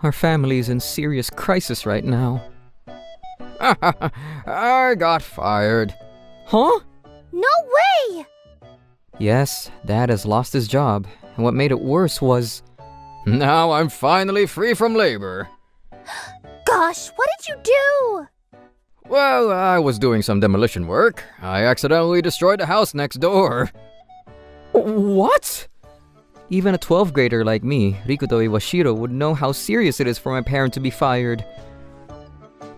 Our family's in serious crisis right now. I got fired. Huh? No way! Yes, Dad has lost his job, and what made it worse was... Now I'm finally free from labor. Gosh, what did you do? Well, I was doing some demolition work. I accidentally destroyed the house next door. What? Even a 12th grader like me, Rikuto Iwashiro, would know how serious it is for my parent to be fired.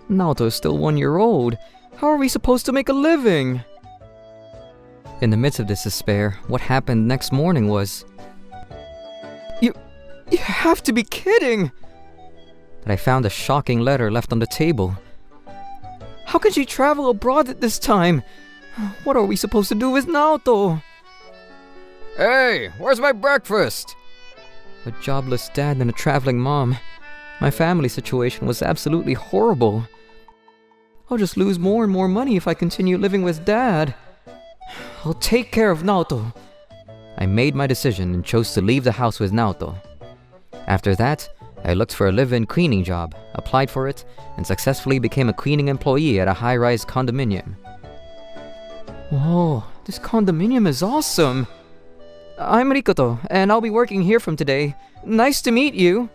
Naoto is still 1 year old. How are we supposed to make a living? In the midst of this despair, what happened next morning was... You have to be kidding! That I found a shocking letter left on the table. How can she travel abroad at this time? What are we supposed to do with Naoto? Hey, where's my breakfast? A jobless dad and a traveling mom. My family situation was absolutely horrible. I'll just lose more and more money if I continue living with Dad. I'll take care of Naoto. I made my decision and chose to leave the house with Naoto. After that, I looked for a live-in cleaning job, applied for it, and successfully became a cleaning employee at a high-rise condominium. Whoa, this condominium is awesome! I'm Rikoto, and I'll be working here from today. Nice to meet you.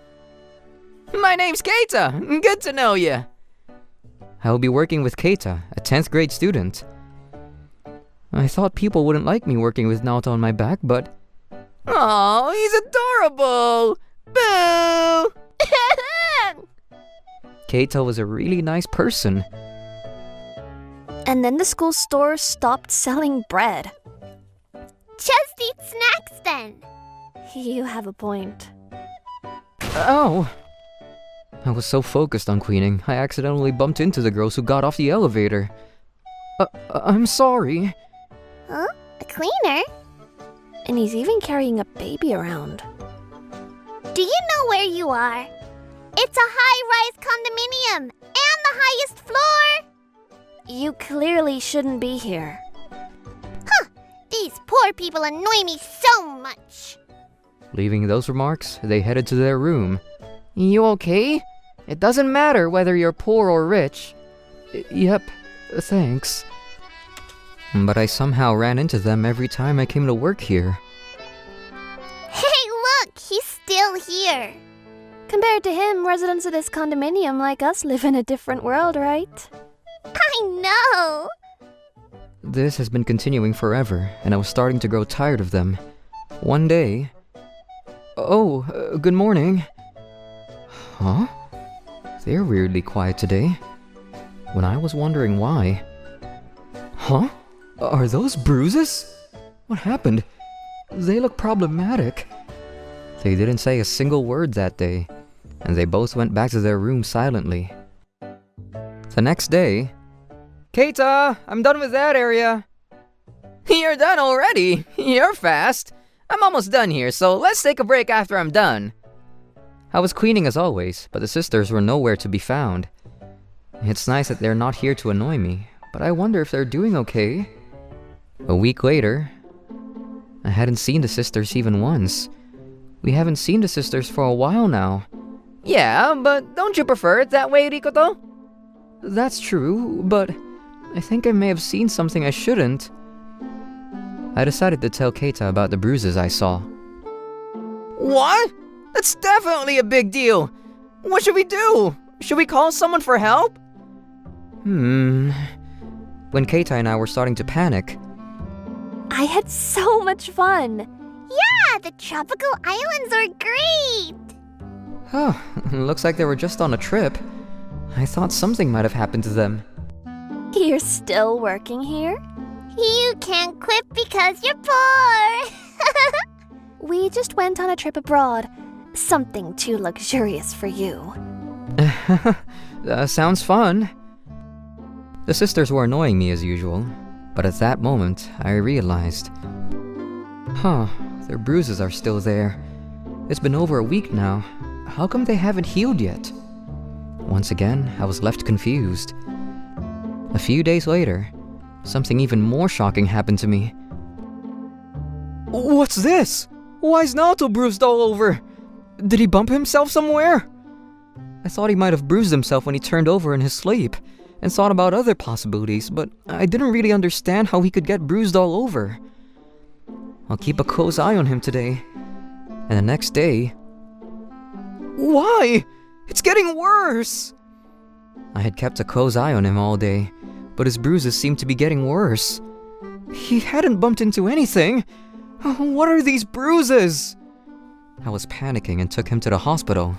My name's Keita. Good to know you. I'll be working with Keita, a 10th grade student. I thought people wouldn't like me working with Naoto on my back, but... Oh, he's adorable! Boo! Keita was a really nice person. And then the school store stopped selling bread. Just eat snacks then. You have a point. Oh! I was so focused on cleaning, I accidentally bumped into the girls who got off the elevator. I'm sorry. Huh? A cleaner? And he's even carrying a baby around. Do you know where you are? It's a high-rise condominium and the highest floor. You clearly shouldn't be here. Huh! These poor people annoy me so much. Leaving those remarks, they headed to their room. You okay? It doesn't matter whether you're poor or rich. Yep, thanks. But I somehow ran into them every time I came to work here. Hey, look! He's still here. Compared to him, residents of this condominium like us live in a different world, right? I know! This has been continuing forever, and I was starting to grow tired of them. One day... Oh, good morning. Huh? They're weirdly quiet today. When I was wondering why... Huh? Are those bruises? What happened? They look problematic. They didn't say a single word that day, and they both went back to their room silently. The next day... Keita, I'm done with that area. You're done already? You're fast. I'm almost done here, so let's take a break after I'm done. I was cleaning as always, but the sisters were nowhere to be found. It's nice that they're not here to annoy me, but I wonder if they're doing okay. A week later, I hadn't seen the sisters even once. We haven't seen the sisters for a while now. Yeah, but don't you prefer it that way, Rikoto? That's true, but I think I may have seen something I shouldn't. I decided to tell Keita about the bruises I saw. What? That's definitely a big deal. What should we do? Should we call someone for help? When Keita and I were starting to panic... I had so much fun. Yeah, the tropical islands are great. Oh, looks like they were just on a trip. I thought something might have happened to them. You're still working here? You can't quit because you're poor. We just went on a trip abroad. Something too luxurious for you. Sounds fun. The sisters were annoying me as usual, but at that moment, I realized... Their bruises are still there. It's been over a week now. How come they haven't healed yet? Once again, I was left confused. A few days later, something even more shocking happened to me. What's this? Why is Naoto bruised all over? Did he bump himself somewhere? I thought he might have bruised himself when he turned over in his sleep, and thought about other possibilities, but I didn't really understand how he could get bruised all over. I'll keep a close eye on him today. And the next day... Why? It's getting worse! I had kept a close eye on him all day, but his bruises seemed to be getting worse. He hadn't bumped into anything. What are these bruises? I was panicking and took him to the hospital.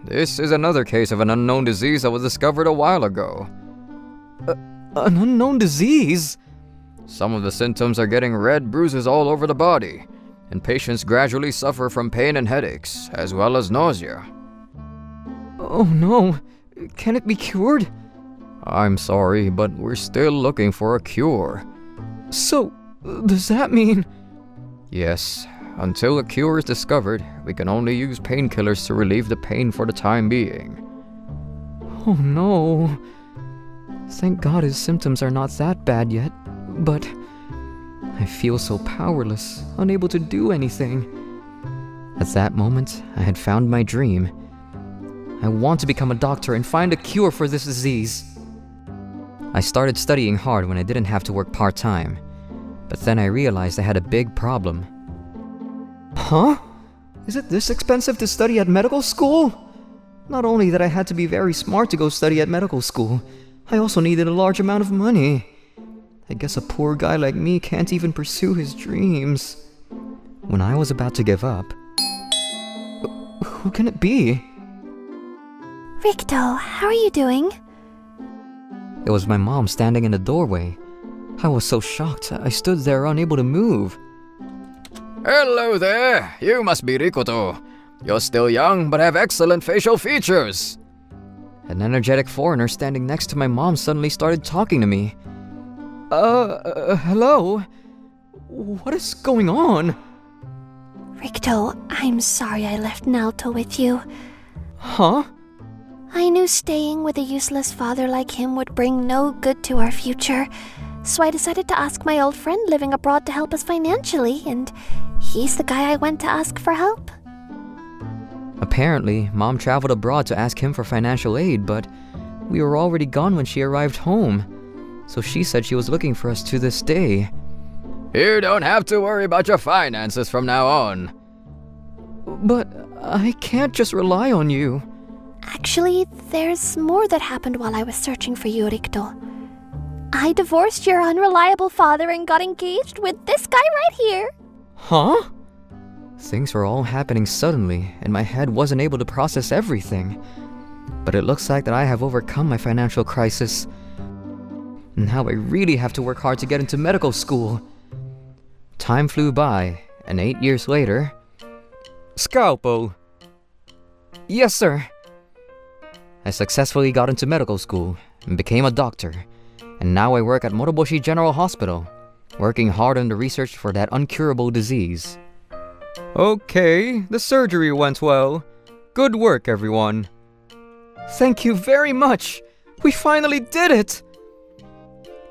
This is another case of an unknown disease that was discovered a while ago. An unknown disease? Some of the symptoms are getting red bruises all over the body, and patients gradually suffer from pain and headaches, as well as nausea. Oh no, can it be cured? I'm sorry, but we're still looking for a cure. So, does that mean... Yes, until a cure is discovered, we can only use painkillers to relieve the pain for the time being. Oh no. Thank God his symptoms are not that bad yet, but I feel so powerless, unable to do anything. At that moment, I had found my dream. I want to become a doctor and find a cure for this disease. I started studying hard when I didn't have to work part-time, but then I realized I had a big problem. Huh? Is it this expensive to study at medical school? Not only that I had to be very smart to go study at medical school, I also needed a large amount of money. I guess a poor guy like me can't even pursue his dreams. When I was about to give up... Who can it be? Ricto, how are you doing? It was my mom standing in the doorway. I was so shocked, I stood there unable to move. Hello there! You must be Rikoto. You're still young, but have excellent facial features. An energetic foreigner standing next to my mom suddenly started talking to me. Hello? What is going on? Ricto, I'm sorry I left Naoto with you. Huh? I knew staying with a useless father like him would bring no good to our future, so I decided to ask my old friend living abroad to help us financially, and he's the guy I went to ask for help. Apparently, Mom traveled abroad to ask him for financial aid, but we were already gone when she arrived home, so she said she was looking for us to this day. You don't have to worry about your finances from now on. But I can't just rely on you. Actually, there's more that happened while I was searching for you, Ricto. I divorced your unreliable father and got engaged with this guy right here. Huh? Things were all happening suddenly, and my head wasn't able to process everything. But it looks like that I have overcome my financial crisis. Now I really have to work hard to get into medical school. Time flew by, and 8 years later... Scalpo. Yes, sir. I successfully got into medical school and became a doctor, and now I work at Moroboshi General Hospital, working hard on the research for that uncurable disease. Okay, the surgery went well. Good work, everyone. Thank you very much. We finally did it.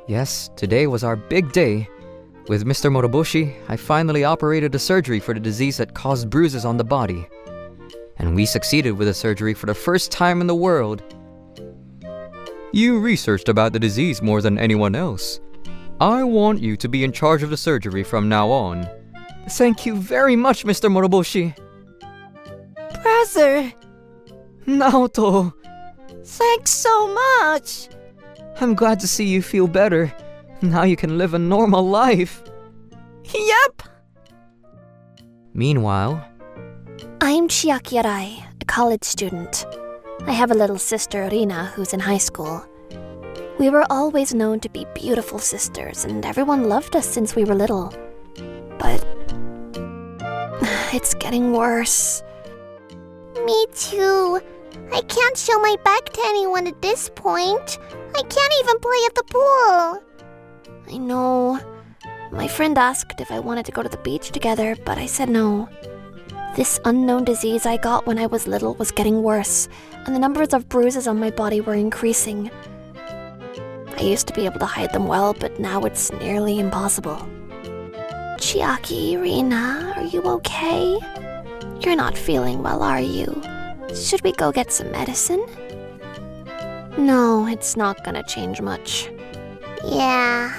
Yes, today was our big day. With Mr. Moroboshi, I finally operated a surgery for the disease that caused bruises on the body. And we succeeded with the surgery for the first time in the world. You researched about the disease more than anyone else. I want you to be in charge of the surgery from now on. Thank you very much, Mr. Moroboshi. Brother! Naoto! Thanks so much! I'm glad to see you feel better. Now you can live a normal life. Yep! Meanwhile... I'm Chiaki Arai, a college student. I have a little sister, Rina, who's in high school. We were always known to be beautiful sisters, and everyone loved us since we were little. But... it's getting worse. Me too. I can't show my back to anyone at this point. I can't even play at the pool. I know. My friend asked if I wanted to go to the beach together, but I said no. This unknown disease I got when I was little was getting worse, and the numbers of bruises on my body were increasing. I used to be able to hide them well, but now it's nearly impossible. Chiaki, Rina, are you okay? You're not feeling well, are you? Should we go get some medicine? No, it's not gonna change much. Yeah.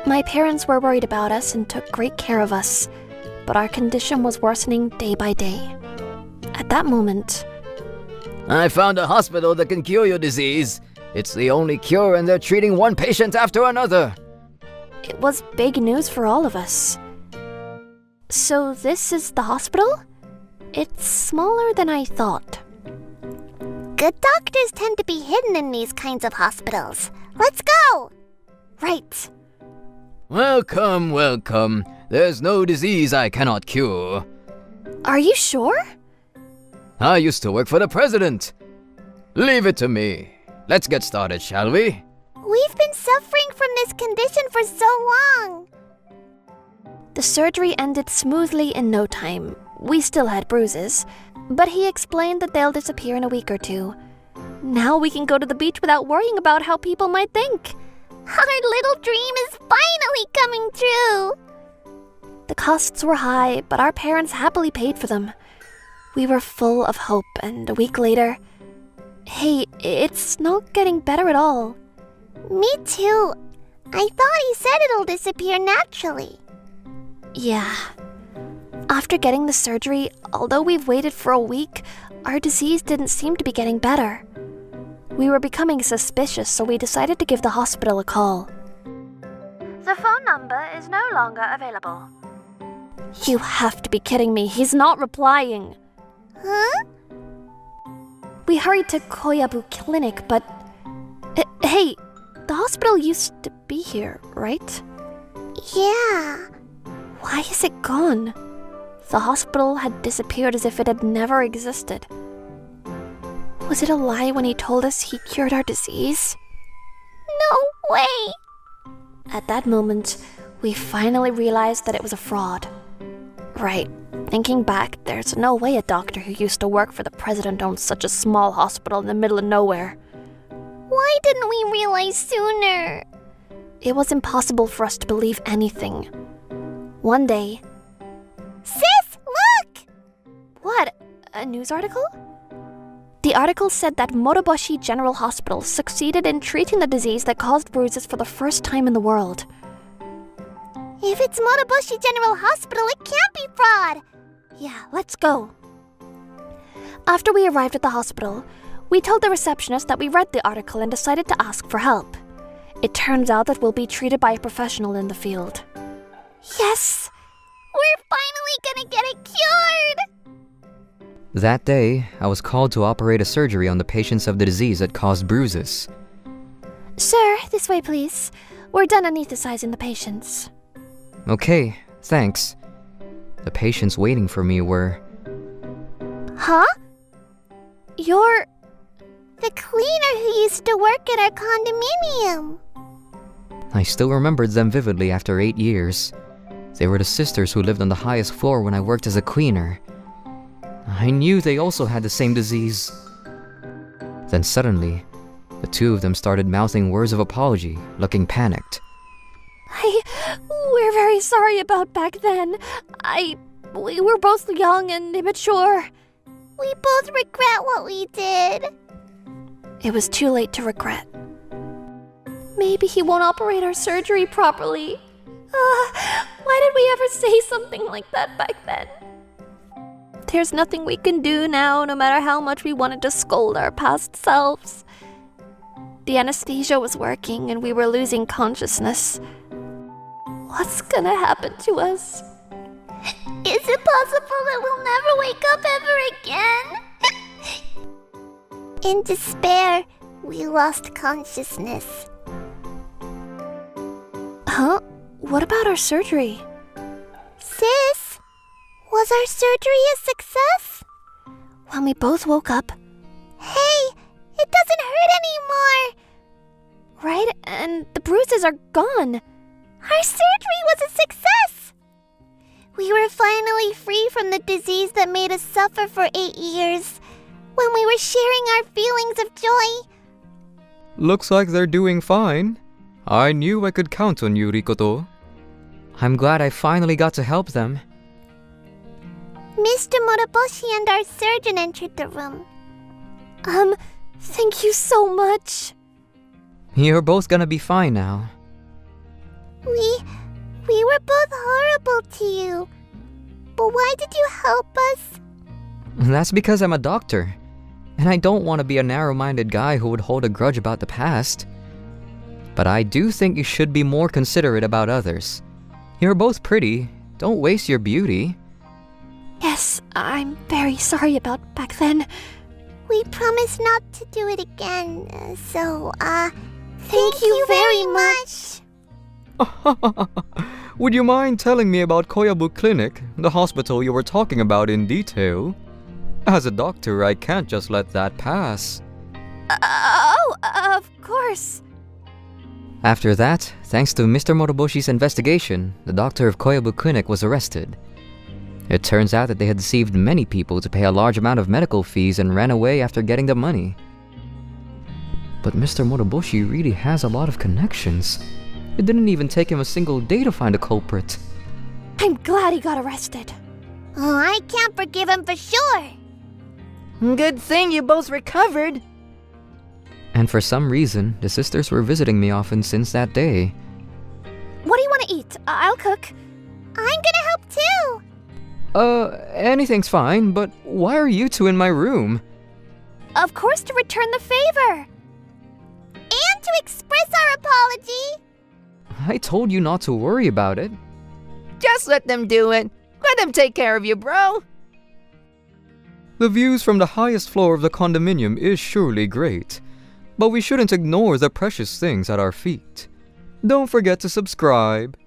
My parents were worried about us and took great care of us, but our condition was worsening day by day. At that moment, I found a hospital that can cure your disease. It's the only cure, and they're treating one patient after another. it was big news for all of us. So this is the hospital? It's smaller than I thought. Good doctors tend to be hidden in these kinds of hospitals. Let's go! Right. Welcome, welcome. There's no disease I cannot cure. Are you sure? I used to work for the president. Leave it to me. Let's get started, shall we? We've been suffering from this condition for so long. The surgery ended smoothly in no time. We still had bruises, but he explained that they'll disappear in a week or two. Now we can go to the beach without worrying about how people might think. Our little dream is finally coming true. The costs were high, but our parents happily paid for them. We were full of hope, and a week later... Hey, it's not getting better at all. Me too. I thought he said it'll disappear naturally. Yeah. After getting the surgery, although we've waited for a week, our disease didn't seem to be getting better. We were becoming suspicious, so we decided to give the hospital a call. The phone number is no longer available. You have to be kidding me. He's not replying. Huh? We hurried to Koyabu Clinic, but... Hey, the hospital used to be here, right? Yeah. Why is it gone? The hospital had disappeared as if it had never existed. Was it a lie when he told us he cured our disease? No way. At that moment, we finally realized that it was a fraud. Right. Thinking back, there's no way a doctor who used to work for the president owns such a small hospital in the middle of nowhere. Why didn't we realize sooner? It was impossible for us to believe anything. One day... Sis, look! What? A news article? The article said that Moroboshi General Hospital succeeded in treating the disease that caused bruises for the first time in the world. If it's Moroboshi General Hospital, it can't be fraud. Yeah, let's go. After we arrived at the hospital, we told the receptionist that we read the article and decided to ask for help. It turns out that we'll be treated by a professional in the field. Yes! We're finally gonna get it cured! That day, I was called to operate a surgery on the patients of the disease that caused bruises. Sir, this way please. We're done anesthetizing the patients. Okay, thanks. The patients waiting for me were... Huh? You're... The cleaner who used to work at our condominium. I still remembered them vividly after 8 years. They were the sisters who lived on the highest floor when I worked as a cleaner. I knew they also had the same disease. Then suddenly, the two of them started mouthing words of apology, looking panicked. We're very sorry about back then. We were both young and immature. We both regret what we did. It was too late to regret. Maybe he won't operate our surgery properly. Why did we ever say something like that back then? There's nothing we can do now, no matter how much we wanted to scold our past selves. The anesthesia was working and we were losing consciousness. What's gonna happen to us? Is it possible that we'll never wake up ever again? In despair, we lost consciousness. Huh? What about our surgery? Sis, was our surgery a success? When we both woke up, Hey, it doesn't hurt anymore. right? And the bruises are gone. Our surgery was a success. We were finally free from the disease that made us suffer for 8 years. When we were sharing our feelings of joy. Looks like they're doing fine. I knew I could count on you, Rikoto. I'm glad I finally got to help them. Mr. Moroboshi and our surgeon entered the room. Thank you so much. You're both gonna be fine now. We were both horrible to you. But why did you help us? That's because I'm a doctor. And I don't want to be a narrow-minded guy who would hold a grudge about the past. But I do think you should be more considerate about others. You're both pretty. Don't waste your beauty. Yes, I'm very sorry about back then. We promise not to do it again. Thank you very much. Would you mind telling me about Koyabu Clinic, the hospital you were talking about in detail? As a doctor, I can't just let that pass. Of course. After that, thanks to Mr. Moroboshi's investigation, the doctor of Koyabu Clinic was arrested. It turns out that they had deceived many people to pay a large amount of medical fees and ran away after getting the money. But Mr. Moroboshi really has a lot of connections. It didn't even take him a single day to find a culprit. I'm glad he got arrested. Oh, I can't forgive him for sure. Good thing you both recovered. And for some reason, the sisters were visiting me often since that day. What do you want to eat? I'll cook. I'm gonna help too. Anything's fine, but why are you two in my room? Of course, to return the favor. And to express our apology. I told you not to worry about it. Just let them do it. Let them take care of you, bro. The views from the highest floor of the condominium is surely great, but we shouldn't ignore the precious things at our feet. Don't forget to subscribe.